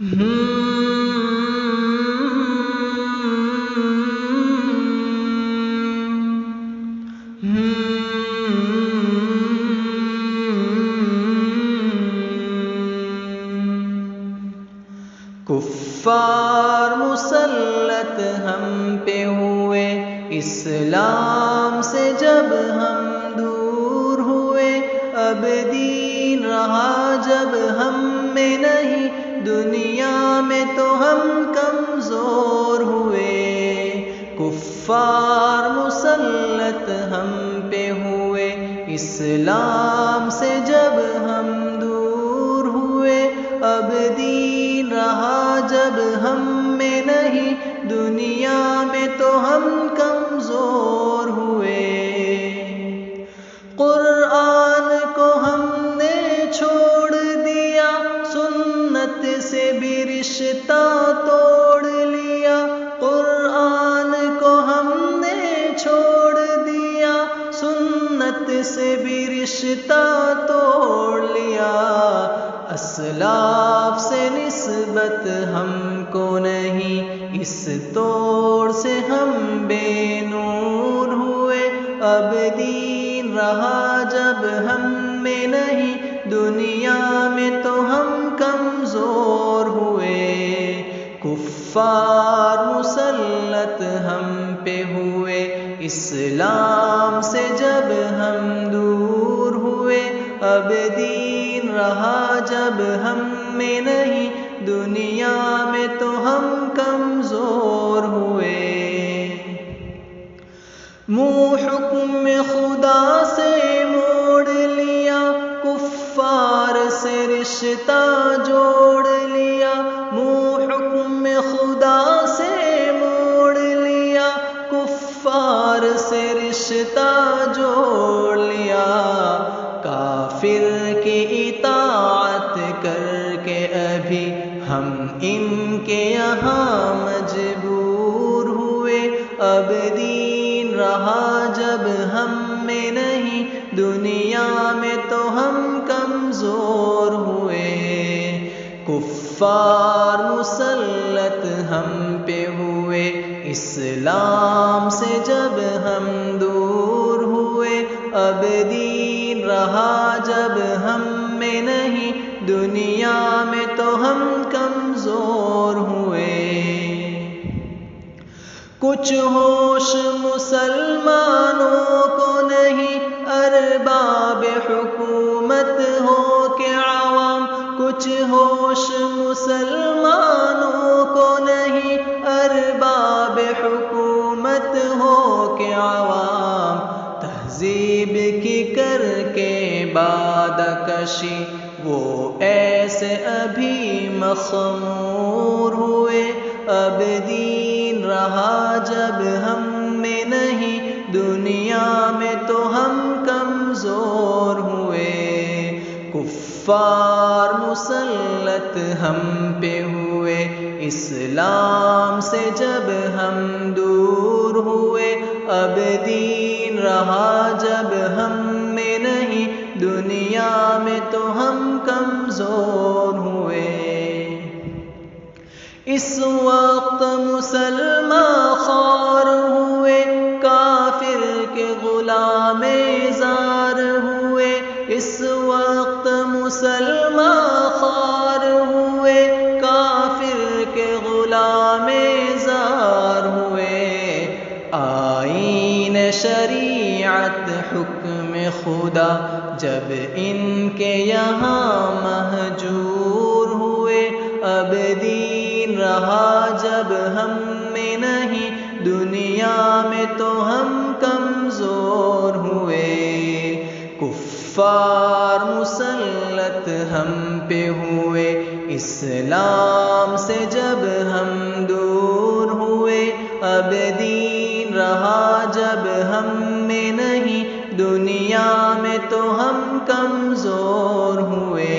کفار مسلط ہم پہ ہوئے، اسلام سے جب ہم دور ہوئے، اب دین رہا جب ہم میں نہیں، دنیا میں تو ہم کمزور ہوئے۔ کفار مسلط ہم پہ ہوئے، اسلام سے جب ہم دور ہوئے، اب دین رہا جب ہم میں نہیں، دنیا میں تو ہم کمزور ہوئے۔ قرآن کو ہم نے چھوڑ دیا، سنت سے بھی رشتہ توڑ لیا۔ قرآن کو ہم نے چھوڑ دیا، سنت سے بھی رشتہ توڑ لیا۔ اسلاف سے نسبت ہم کو نہیں، اس توڑ سے ہم بے نور ہوئے، اب دین رہا جب ہم میں نہیں، دنیا میں تو ہم کمزور ہوئے۔ کفار مسلط ہم پہ ہوئے، اسلام سے جب ہم دور ہوئے، اب دین رہا جب ہم میں نہیں، دنیا میں تو ہم کمزور ہوئے۔ منہ حکم خدا سے موڑ لیا، کفار سے رشتہ جوڑ لیا۔ منہ حکم خدا سے موڑ لیا، کفار سے رشتہ جوڑ لیا۔ کافر کی اطاعت کر کے ابھی ہم ان کے یہاں مجبور ہوئے، اب دین رہا جب ہم میں نہیں، دنیا میں تو ہم کمزور ہوئے۔ کفار مسلط ہم پہ ہوئے، اسلام سے جب ہم دور ہوئے، اب دین رہا جب ہم میں نہیں، دنیا میں تو ہم کمزور ہوئے۔ کچھ ہوش مسلمانوں کو نہیں، ارباب حکومت ہو کے عوام۔ کچھ ہوش مسلمانوں کو نہیں، ارباب حکومت ہو کے عوام۔ تہذیب کی کر کے باد کشی، وہ ایسے ابھی مخمور ہوئے، اب دین رہا جب ہم میں نہیں، دنیا میں تو ہم کمزور ہوئے۔ کفار مسلط ہم پہ ہوئے، اسلام سے جب ہم دور ہوئے، اب دین رہا جب ہم میں نہیں، دنیا میں تو ہم کمزور ہوئے۔ اس وقت مسلمان خوار ہوئے، کافر کے غلام زار ہوئے۔ اس وقت مسلمان خوار ہوئے، کافر کے غلام زار ہوئے۔ آئین شریعت حکم خدا جب ان کے یہاں مہجور ہوئے، اب دین رہا جب ہم میں نہیں، دنیا میں تو ہم کمزور ہوئے۔ کفار مسلط ہم پہ ہوئے، اسلام سے جب ہم دور ہوئے، اب دین رہا جب ہم میں نہیں، دنیا میں تو ہم کمزور ہوئے۔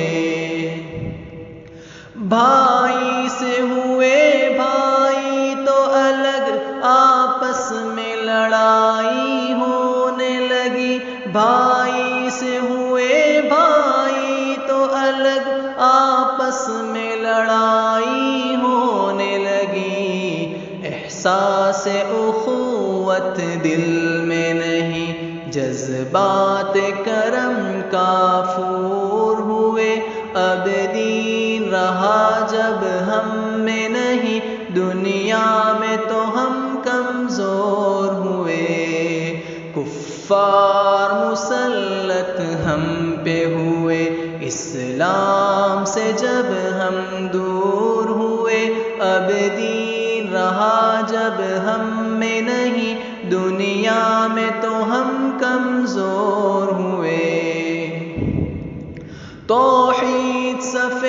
بھائی سے ہوئے بھائی تو الگ، آپس میں لڑائی ہونے لگی۔ بھائی سے ہوئے بھائی تو الگ، آپس میں لڑائی سے اخوت دل میں نہیں، جذبات کرم کا پھور ہوئے، اب دین رہا جب ہم میں نہیں، دنیا میں تو ہم کمزور ہوئے، کفار مسلط ہم پہ ہوئے، اسلام سے جب ہم دور ہوئے، اب دین رہا جب ہم میں نہیں، دنیا میں تو ہم کمزور ہوئے، توحید صفِ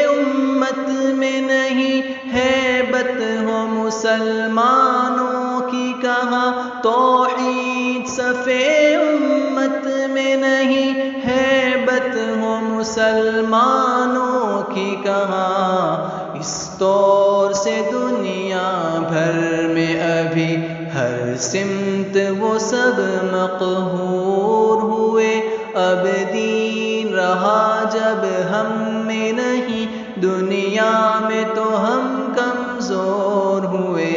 امت میں نہیں، ہیبت ہو مسلمانوں کی کہاں، توحید صفِ امت میں نہیں، ہیبت ہو مسلمانوں کی کہاں، اس طور سے دنیا بھر میں ابھی ہر سمت وہ سب مقہور ہوئے، اب دین رہا جب ہم میں نہیں، دنیا میں تو ہم کمزور ہوئے،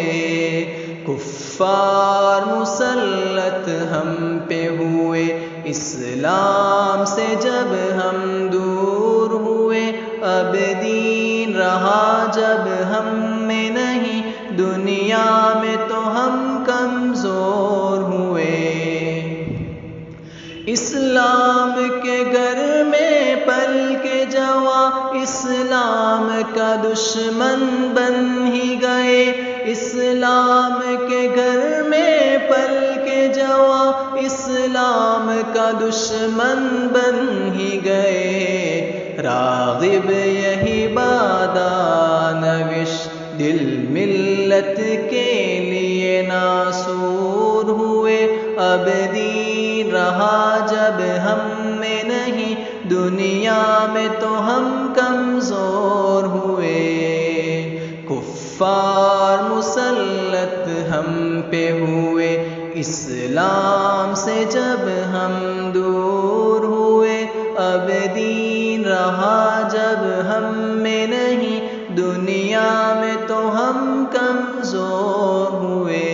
کفار مسلط ہم پہ ہوئے، اسلام سے جب ہم دور ہوئے، اب دین رہا جب ہم میں نہیں، دنیا میں تو ہم کمزور ہوئے، اسلام کے گھر میں پل کے جواں اسلام کا دشمن بن ہی گئے، اسلام کے گھر میں پل کے جواں اسلام کا دشمن بن ہی گئے، راغب یہی بادانوش دل ملت کے لیے ناسور ہوئے، اب دین رہا جب ہم میں نہیں، دنیا میں تو ہم کمزور ہوئے، کفار مسلط ہم پہ ہوئے، اسلام سے جب ہم دور ہوئے، اب دین رہا جب ہم میں نہیں، دنیا میں تو ہم کمزور ہوئے۔